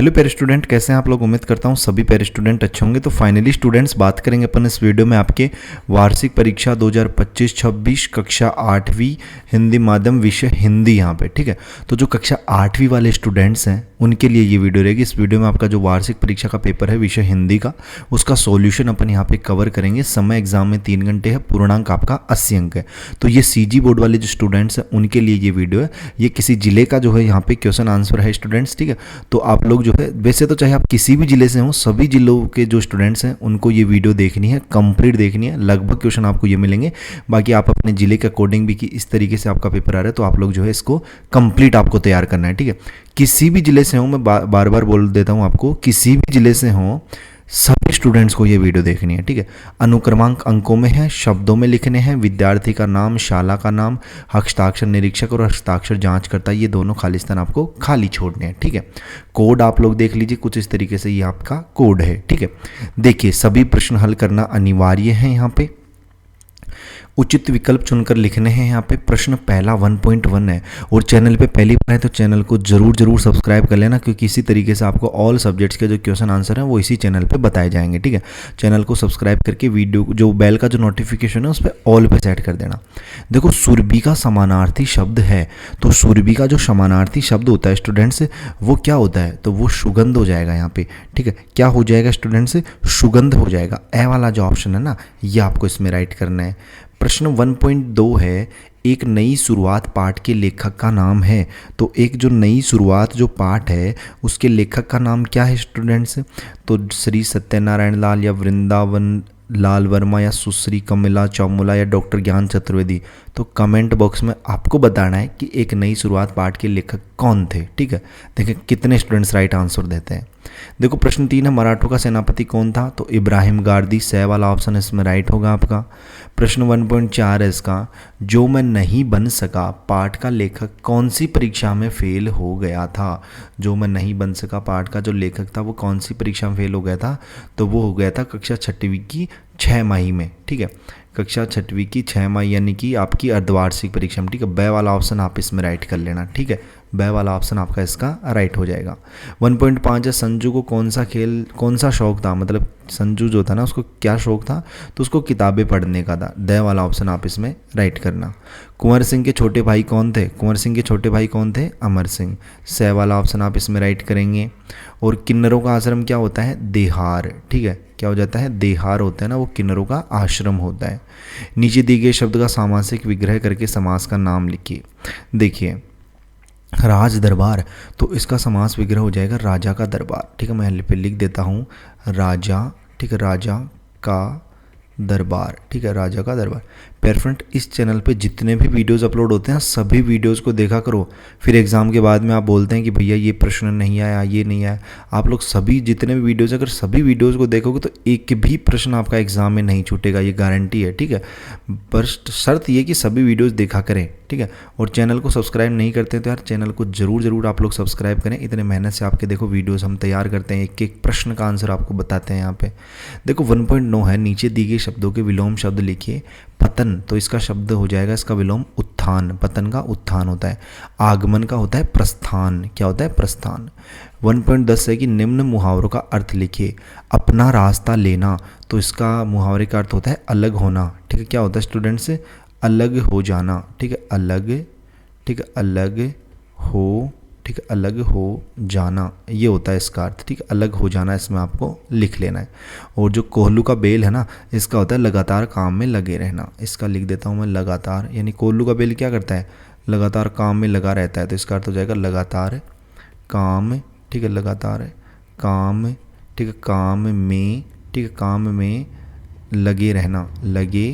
Hello प्यारे student, कैसे हैं आप लोग। उम्मीद करता हूं सभी प्यारे स्टूडेंट अच्छे होंगे। तो फाइनली स्टूडेंट्स, बात करेंगे अपन इस वीडियो में आपके वार्षिक परीक्षा 2025-26 कक्षा 8वीं हिंदी माध्यम विषय हिंदी यहाँ पे। ठीक है, तो जो कक्षा 8वीं वाले स्टूडेंट्स हैं उनके लिए ये वीडियो रहेगी। इस वीडियो में आपका जो वार्षिक परीक्षा का पेपर है विषय हिंदी का, उसका सॉल्यूशन अपन यहाँ पे कवर करेंगे। समय एग्जाम में 3 घंटे है, पूर्णांक आपका 80 अंक है। तो ये सीजी बोर्ड वाले जो स्टूडेंट्स हैं उनके लिए ये वीडियो है। ये किसी जिले का जो है यहाँ पे क्वेश्चन आंसर है स्टूडेंट्स। ठीक है, तो आप लोग जो है, वैसे तो चाहे आप किसी भी जिले से हो, सभी जिलों के जो स्टूडेंट्स हैं उनको ये वीडियो देखनी है, कंप्लीट देखनी है। लगभग क्वेश्चन आपको ये मिलेंगे। बाकी आप अपने जिले के अकॉर्डिंग भी कि इस तरीके से आपका पेपर आ रहा है, तो आप लोग जो है इसको कंप्लीट आपको तैयार करना है। ठीक है, किसी भी जिले से हो, मैं बार बार बोल देता हूँ आपको, किसी भी जिले से हो सभी स्टूडेंट्स को ये वीडियो देखनी है। ठीक है, अनुक्रमांक अंकों में है, शब्दों में लिखने हैं, विद्यार्थी का नाम, शाला का नाम, हस्ताक्षर निरीक्षक और हस्ताक्षर जांच करता है, ये दोनों खाली स्थान आपको खाली छोड़ने हैं। ठीक है, कोड आप लोग देख लीजिए, कुछ इस तरीके से ये आपका कोड है। ठीक है, देखिए सभी प्रश्न हल करना अनिवार्य है। यहाँ पे उचित विकल्प चुनकर लिखने हैं। यहाँ पे प्रश्न पहला 1.1 है, और चैनल पे पहली बार है तो चैनल को जरूर सब्सक्राइब कर लेना, क्योंकि इसी तरीके से आपको ऑल सब्जेक्ट्स के जो क्वेश्चन आंसर हैं वो इसी चैनल पे बताए जाएंगे। ठीक है, चैनल को सब्सक्राइब करके वीडियो जो बेल का जो नोटिफिकेशन है उस पर ऑल पे सेट कर देना। देखो, सुरभि का समानार्थी शब्द है, तो सुरभि का जो समानार्थी शब्द होता है स्टूडेंट्स, वो क्या होता है, तो वो सुगंध हो जाएगा यहाँ पे। ठीक है, क्या हो जाएगा स्टूडेंट्स, सुगंध हो जाएगा। ए वाला जो ऑप्शन है ना, ये आपको इसमें राइट करना है। प्रश्न 1.2 है, एक नई शुरुआत पाठ के लेखक का नाम है। तो एक जो नई शुरुआत जो पाठ है उसके लेखक का नाम क्या है स्टूडेंट्स, तो श्री सत्यनारायण लाल या वृंदावन लाल वर्मा या सुश्री कमला चौमुला या डॉक्टर ज्ञान चतुर्वेदी। तो कमेंट बॉक्स में आपको बताना है कि एक नई शुरुआत पाठ के लेखक कौन थे। ठीक है, देखिए कितने स्टूडेंट्स राइट आंसर देते हैं। देखो, प्रश्न 3 है, मराठों का सेनापति कौन था, तो इब्राहिम गारदी। से वाला ऑप्शन इसमें राइट होगा आपका। प्रश्न 1.4 है इसका, जो मैं नहीं बन सका पाठ का लेखक कौन सी परीक्षा में फेल हो गया था। जो मैं नहीं बन सका पाठ का जो लेखक था वो कौन सी परीक्षा में फेल हो गया था, तो वो हो गया था कक्षा 6वीं की 6 माही में। ठीक है, कक्षा 6वीं की 6 माही यानी कि आपकी अर्धवार्षिक परीक्षा में। ठीक है, ब वाला ऑप्शन आप इसमें राइट कर लेना। ठीक है, ब वाला ऑप्शन आपका इसका राइट हो जाएगा। 1.5 है, संजू को कौन सा शौक था, मतलब संजू जो था ना उसको क्या शौक था, तो उसको किताबें पढ़ने का था। द वाला ऑप्शन आप इसमें राइट करना। कुंवर सिंह के छोटे भाई कौन थे, कुंवर सिंह के छोटे भाई कौन थे, अमर सिंह। से वाला ऑप्शन आप इसमें राइट करेंगे। और किन्नरों का आश्रम क्या होता है, देहार। ठीक है, क्या हो जाता है, देहार होता है ना, वो किन्नरों का आश्रम होता है। नीचे दिए गए शब्द का सामासिक विग्रह करके समास का नाम लिखिए। देखिए, राज दरबार, तो इसका समास विग्रह हो जाएगा राजा का दरबार। ठीक है, मैं पे लिख देता हूँ राजा। ठीक है, राजा का दरबार। ठीक है, राजा का दरबार। फ्रेंड, इस चैनल पे जितने भी वीडियोस अपलोड होते हैं सभी वीडियोस को देखा करो। फिर एग्ज़ाम के बाद में आप बोलते हैं कि भैया ये प्रश्न नहीं आया, ये नहीं आया। आप लोग सभी जितने भी वीडियोस, अगर सभी वीडियोस को देखोगे तो एक भी प्रश्न आपका एग्ज़ाम में नहीं छूटेगा, ये गारंटी है। ठीक है, बस शर्त ये कि सभी वीडियोज़ देखा करें। ठीक है, और चैनल को सब्सक्राइब नहीं करते तो यार चैनल को ज़रूर आप लोग सब्सक्राइब करें। इतने मेहनत से आपके देखो वीडियोज़ हम तैयार करते हैं, एक प्रश्न का आंसर आपको बताते हैं यहाँ पे। देखो 1.9 है, नीचे दी गई शब्दों के विलोम शब्द लिखिए। पतन, तो इसका शब्द हो जाएगा, इसका विलोम उत्थान। पतन का उत्थान होता है। आगमन का होता है प्रस्थान। क्या होता है, प्रस्थान। 1.10 है कि निम्न मुहावरों का अर्थ लिखिए। अपना रास्ता लेना, तो इसका मुहावरे का अर्थ होता है अलग होना। ठीक है, क्या होता है स्टूडेंट से, अलग हो जाना। ठीक है, अलग, ठीक है, अलग हो, ठीक है, अलग हो जाना, ये होता है इसका अर्थ। ठीक है, अलग हो जाना इसमें आपको लिख लेना है। और जो कोल्हू का बेल है ना, इसका होता है लगातार काम में लगे रहना। इसका लिख देता हूँ मैं लगातार, यानी कोल्हू का बेल क्या करता है, लगातार काम में लगा रहता है, तो इसका अर्थ हो जाएगा लगातार काम। ठीक है, लगातार काम। ठीक है, काम में, ठीक है, काम में लगे रहना, लगे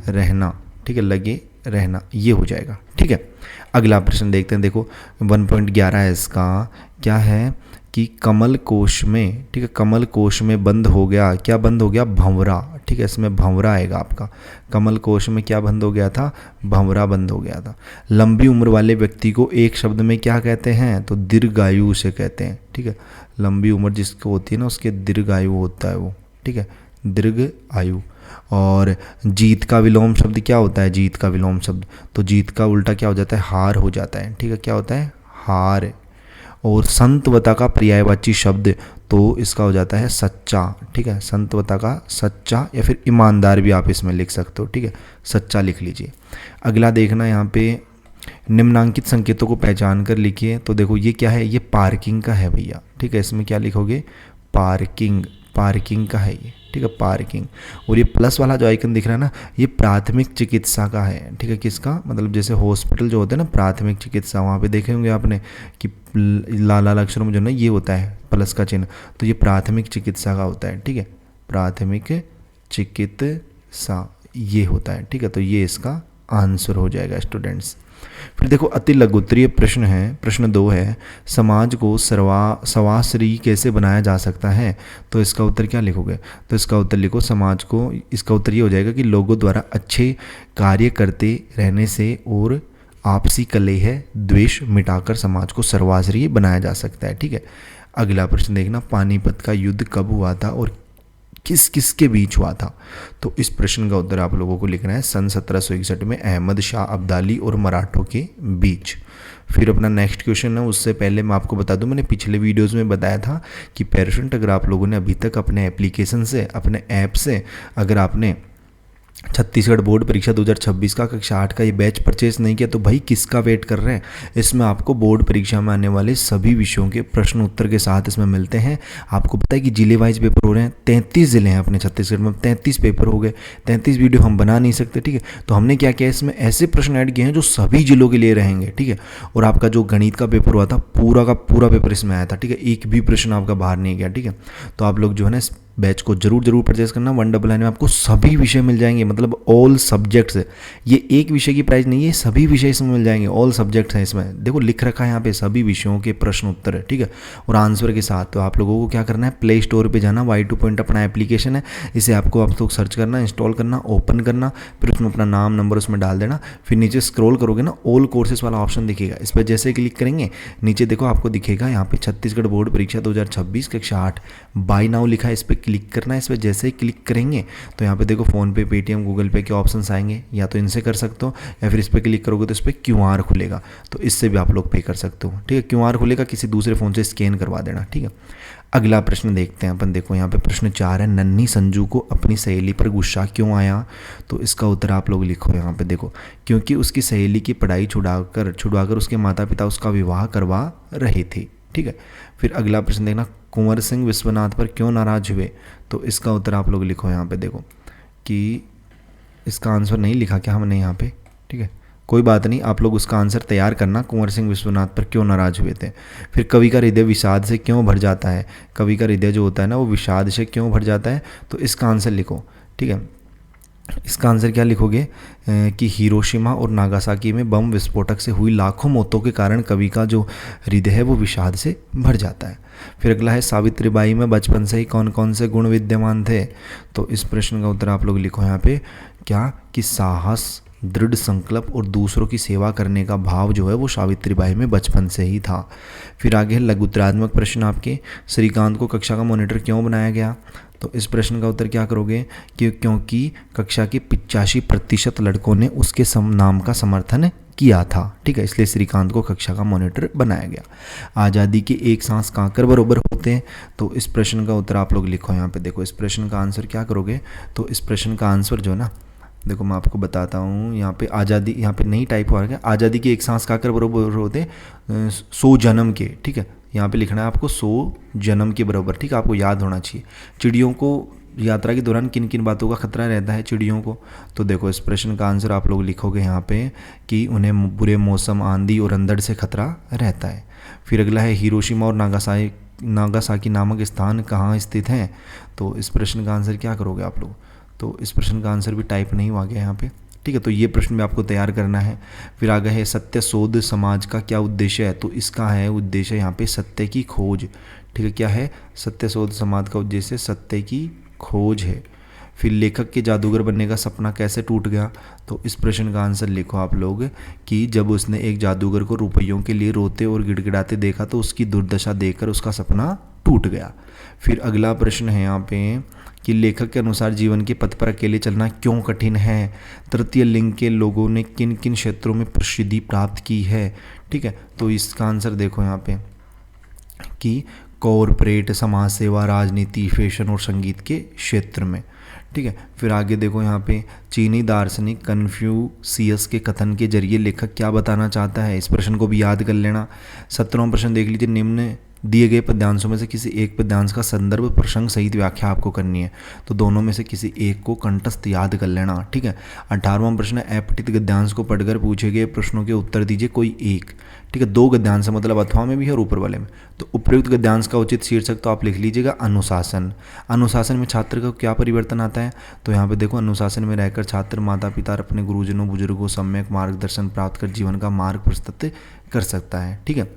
रहना। ठीक है, लगे रहना, ये हो जाएगा। ठीक है, अगला प्रश्न देखते हैं। देखो 1.11 है इसका, क्या है कि कमल कोश में, ठीक है, कमल कोश में बंद हो गया, क्या बंद हो गया, भंवरा। ठीक है, इसमें भंवरा आएगा आपका। कमल कोश में क्या बंद हो गया था, भंवरा बंद हो गया था। लंबी उम्र वाले व्यक्ति को एक शब्द में क्या कहते हैं, तो दीर्घायु से कहते हैं। ठीक है, लंबी उम्र जिसको होती है ना उसके दीर्घायु होता है वो। ठीक है, दीर्घ आयु। और जीत का विलोम शब्द क्या होता है, जीत का विलोम शब्द, तो जीत का उल्टा क्या हो जाता है, हार हो जाता है। ठीक है, क्या होता है, हार। और संतवता का पर्यायवाची शब्द तो इसका हो जाता है सच्चा, ठीक है। संतवता का सच्चा या फिर ईमानदार भी आप इसमें लिख सकते हो, ठीक है। सच्चा लिख लीजिए। अगला देखना यहाँ पे निम्नांकित संकेतों को पहचान कर लिखिए। तो देखो ये क्या है, ये पार्किंग का है भैया, ठीक है। इसमें क्या लिखोगे, पार्किंग, पार्किंग का है ये, ठीक है, पार्किंग। और ये प्लस वाला जो आइकन दिख रहा है ना, ये प्राथमिक चिकित्सा का है, ठीक है। किसका, मतलब जैसे हॉस्पिटल जो होते हैं ना प्राथमिक चिकित्सा, वहाँ पे देखे होंगे आपने कि लाल लाल अक्षरों में जो ना ये होता है प्लस का चिन्ह, तो ये प्राथमिक चिकित्सा का होता है, ठीक है। प्राथमिक चिकित्सा ये होता है, ठीक है। तो ये इसका आंसर हो जाएगा स्टूडेंट्स। फिर देखो अति लघुत्तरीय प्रश्न है, प्रश्न 2 है, समाज को सवाश्रयी कैसे बनाया जा सकता है। तो इसका उत्तर क्या लिखोगे, तो इसका उत्तर लिखो समाज को, इसका उत्तर ये हो जाएगा कि लोगों द्वारा अच्छे कार्य करते रहने से और आपसी कलह द्वेष मिटाकर समाज को सर्वाश्रयी बनाया जा सकता है, ठीक है। अगला प्रश्न देखना, पानीपत का युद्ध कब हुआ था और किस किस के बीच हुआ था। तो इस प्रश्न का उत्तर आप लोगों को लिखना है सन 1761 में अहमद शाह अब्दाली और मराठों के बीच। फिर अपना नेक्स्ट क्वेश्चन है, उससे पहले मैं आपको बता दूं, मैंने पिछले वीडियोस में बताया था कि पेरेंट अगर आप लोगों ने अभी तक अपने एप्लीकेशन से, अपने ऐप से अगर आपने छत्तीसगढ़ बोर्ड परीक्षा 2026 का कक्षा 8 का ये बैच परचेस नहीं किया तो भाई किसका वेट कर रहे हैं। इसमें आपको बोर्ड परीक्षा में आने वाले सभी विषयों के प्रश्न उत्तर के साथ इसमें मिलते हैं। आपको पता है कि जिले वाइज पेपर हो रहे हैं, 33 जिले हैं अपने छत्तीसगढ़ में, 33 पेपर हो गए, 33 वीडियो हम बना नहीं सकते, ठीक है। तो हमने क्या किया, इसमें ऐसे प्रश्न ऐड किए हैं जो सभी जिलों के लिए रहेंगे, ठीक है। और आपका जो गणित का पेपर हुआ था पूरा का पूरा पेपर इसमें आया था, ठीक है। एक भी प्रश्न आपका बाहर नहीं गया, ठीक है। तो आप लोग जो है ना बैच को जरूर परचेज करना। 199 में आपको सभी विषय मिल जाएंगे, मतलब ऑल सब्जेक्ट्स। ये एक विषय की प्राइस नहीं है, सभी विषय इसमें मिल जाएंगे, ऑल सब्जेक्ट्स हैं इसमें। देखो लिख रखा है यहाँ पे सभी विषयों के प्रश्न उत्तर है, ठीक है, और आंसर के साथ। तो आप लोगों को क्या करना है, प्ले स्टोर पे जाना, Y2 पॉइंट अपना एप्लीकेशन है, इसे आपको आप लोग सर्च करना, इंस्टॉल करना, ओपन करना, फिर उसमें अपना नाम नंबर उसमें डाल देना। फिर नीचे स्क्रॉल करोगे ना, ऑल कोर्सेज वाला ऑप्शन दिखेगा, इस पर जैसे क्लिक करेंगे नीचे देखो आपको दिखेगा यहाँ पे छत्तीसगढ़ बोर्ड परीक्षा 2026 कक्षा 8 बाय नाउ लिखा है, इस पर क्लिक करना है। इस पर जैसे ही क्लिक करेंगे तो यहाँ पे देखो फ़ोन पे, पेटीएम, गूगल पे के ऑप्शंस आएंगे, या तो इनसे कर सकते हो या फिर इस पर क्लिक करोगे तो इस पर QR खुलेगा, तो इससे भी आप लोग पे कर सकते हो, ठीक है। QR खुलेगा, किसी दूसरे फ़ोन से स्कैन करवा देना, ठीक है। अगला प्रश्न देखते हैं अपन। देखो यहाँ पे प्रश्न 4 है, नन्ही संजू को अपनी सहेली पर गुस्सा क्यों आया। तो इसका उत्तर आप लोग लिखो यहाँ पे। देखो क्योंकि उसकी सहेली की पढ़ाई छुड़वाकर उसके माता पिता उसका विवाह करवा रहे थे, ठीक है। फिर अगला प्रश्न देखना, कुंवर सिंह विश्वनाथ पर क्यों नाराज हुए। तो इसका उत्तर आप लोग लिखो यहाँ पे। देखो कि इसका आंसर नहीं लिखा क्या हमने यहाँ पे, ठीक है, कोई बात नहीं, आप लोग उसका आंसर तैयार करना, कुंवर सिंह विश्वनाथ पर क्यों नाराज हुए थे। फिर कवि का हृदय विषाद से क्यों भर जाता है, कवि का हृदय जो होता है ना वो विषाद से क्यों भर जाता है। तो इसका आंसर लिखो, ठीक है। इसका आंसर क्या लिखोगे कि हिरोशिमा और नागासाकी में बम विस्फोटक से हुई लाखों मौतों के कारण कवि का जो हृदय है वो विषाद से भर जाता है। फिर अगला है, सावित्रीबाई में बचपन से ही कौन कौन से गुण विद्यमान थे। तो इस प्रश्न का उत्तर आप लोग लिखो यहाँ पे, क्या कि साहस, दृढ़ संकल्प और दूसरों की सेवा करने का भाव जो है वो सावित्रीबाई में बचपन से ही था। फिर आगे लघुत्तरात्मक प्रश्न आपके, श्रीकांत को कक्षा का मॉनिटर क्यों बनाया गया। तो इस प्रश्न का उत्तर क्या करोगे कि क्योंकि कक्षा के 85% लड़कों ने उसके नाम का समर्थन किया था, ठीक है, इसलिए श्रीकांत को कक्षा का मॉनिटर बनाया गया। आज़ादी के एक सांस कांकर बरोबर होते हैं। तो इस प्रश्न का उत्तर आप लोग लिखो यहाँ पे। देखो इस प्रश्न का आंसर क्या करोगे, तो इस प्रश्न का आंसर जो ना, देखो मैं आपको बताता हूँ यहाँ पे, आज़ादी यहाँ पे नई टाइप हो रहा है, आज़ादी के एक सांस काकर बरोबर होते 100 जन्म के, ठीक है, यहाँ पे लिखना है आपको 100 जन्म के बराबर, ठीक है, आपको याद होना चाहिए। चिड़ियों को यात्रा के दौरान किन किन बातों का खतरा रहता है चिड़ियों को। तो देखो इस प्रश्न का आंसर आप लोग लिखोगे यहाँ पे कि उन्हें बुरे मौसम, आंधी और अंधड़ से खतरा रहता है। फिर अगला है, हिरोशिमा और नागासाकी नामक स्थान कहाँ स्थित हैं। तो इस प्रश्न का आंसर क्या करोगे आप लोग। तो इस प्रश्न का आंसर भी टाइप नहीं हुआ गया यहाँ पे, ठीक है। तो ये प्रश्न भी आपको तैयार करना है। फिर आगे है, सत्य शोध समाज का क्या उद्देश्य है। तो इसका है उद्देश्य यहाँ पे सत्य की खोज, ठीक है। क्या है, सत्य शोध समाज का उद्देश्य सत्य की खोज है। फिर लेखक के जादूगर बनने का सपना कैसे टूट गया। तो इस प्रश्न का आंसर लिखो आप लोग कि जब उसने एक जादूगर को रुपयों के लिए रोते और गिड़गिड़ाते देखा तो उसकी दुर्दशा देखकर उसका सपना टूट गया। फिर अगला प्रश्न है यहाँ पे कि लेखक के अनुसार जीवन के पथ पर अकेले चलना क्यों कठिन है। तृतीय लिंग के लोगों ने किन किन क्षेत्रों में प्रसिद्धि प्राप्त की है, ठीक है। तो इसका आंसर देखो यहाँ पे, कि कॉरपोरेट, समाज सेवा, राजनीति, फैशन और संगीत के क्षेत्र में। ठीक है, फिर आगे देखो यहाँ पे चीनी दार्शनिक कन्फ्यूशियस के कथन के जरिए लेखक क्या बताना चाहता है, इस प्रश्न को भी याद कर लेना। 17वां प्रश्न देख लीजिए, निम्न दिए गए पद्यांशों में से किसी एक पद्यांश का संदर्भ प्रसंग सहित व्याख्या आपको करनी है, तो दोनों में से किसी एक को कंठस्थ याद कर लेना। ठीक है, 18वां प्रश्न, अपठित गद्यांश को पढ़कर पूछे गए प्रश्नों के उत्तर दीजिए कोई एक। ठीक है, 2 गद्यांश मतलब अथवा में भी है और ऊपर वाले में। तो उपयुक्त गद्यांश का उचित शीर्षक तो आप लिख लीजिएगा अनुशासन। अनुशासन में छात्र का क्या परिवर्तन आता है, तो यहाँ पे देखो, अनुशासन में रहकर छात्र माता पिता और अपने गुरुजनों बुजुर्गों सम्यक मार्गदर्शन प्राप्त कर जीवन का मार्ग प्रशस्त कर सकता है। ठीक है,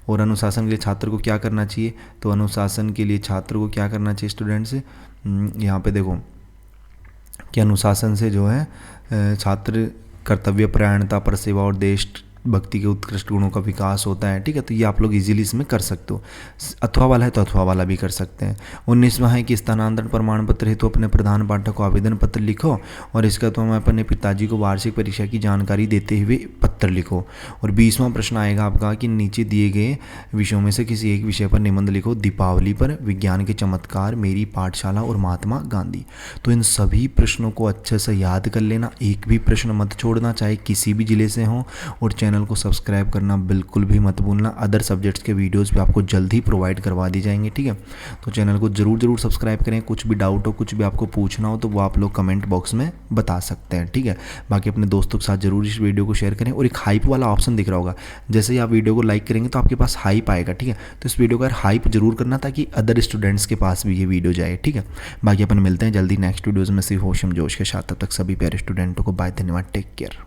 और अनुशासन के लिए छात्र को क्या करना चाहिए, तो अनुशासन के लिए छात्र को क्या करना चाहिए स्टूडेंट्स, यहाँ पे देखो कि अनुशासन से जो है छात्र कर्तव्य परायणता, परसेवा और देश भक्ति के उत्कृष्ट गुणों का विकास होता है। ठीक है, तो ये आप लोग इजीली इसमें कर सकते हो। अथवा वाला है तो अथवा वाला भी कर सकते हैं। 19वां है कि स्थानांतरण प्रमाण पत्र हेतु अपने प्रधान पाठक को आवेदन पत्र लिखो, और इसका तो मैं अपने पिताजी को वार्षिक परीक्षा की जानकारी देते हुए पत्र लिखो। और 20वां प्रश्न आएगा आपका कि नीचे दिए गए विषयों में से किसी एक विषय पर निबंध लिखो, दीपावली पर, विज्ञान के चमत्कार, मेरी पाठशाला और महात्मा गांधी। तो इन सभी प्रश्नों को अच्छे से याद कर लेना, एक भी प्रश्न मत छोड़ना, चाहे किसी भी जिले से हो, और चैनल को सब्सक्राइब करना बिल्कुल भी मत भूलना। अदर सब्जेक्ट्स के वीडियोस भी आपको जल्द ही प्रोवाइड करवा दी जाएंगे। ठीक है, तो चैनल को जरूर सब्सक्राइब करें। कुछ भी डाउट हो, कुछ भी आपको पूछना हो, तो वो आप लोग कमेंट बॉक्स में बता सकते हैं। ठीक है, बाकी अपने दोस्तों के साथ जरूर इस वीडियो को शेयर करें। और एक हाइप वाला ऑप्शन दिख रहा होगा, जैसे ही आप वीडियो को लाइक करेंगे तो आपके पास हाइप आएगा। ठीक है, तो इस वीडियो का हाइप जरूर करना ताकि अदर स्टूडेंट्स के पास भी ये वीडियो जाए। ठीक है, बाकी अपन मिलते हैं जल्दी नेक्स्ट वीडियोज़ में सिर्फ होशम जोश के साथ। तब तक सभी प्यारे स्टूडेंटों को बाय, धन्यवाद, टेक केयर।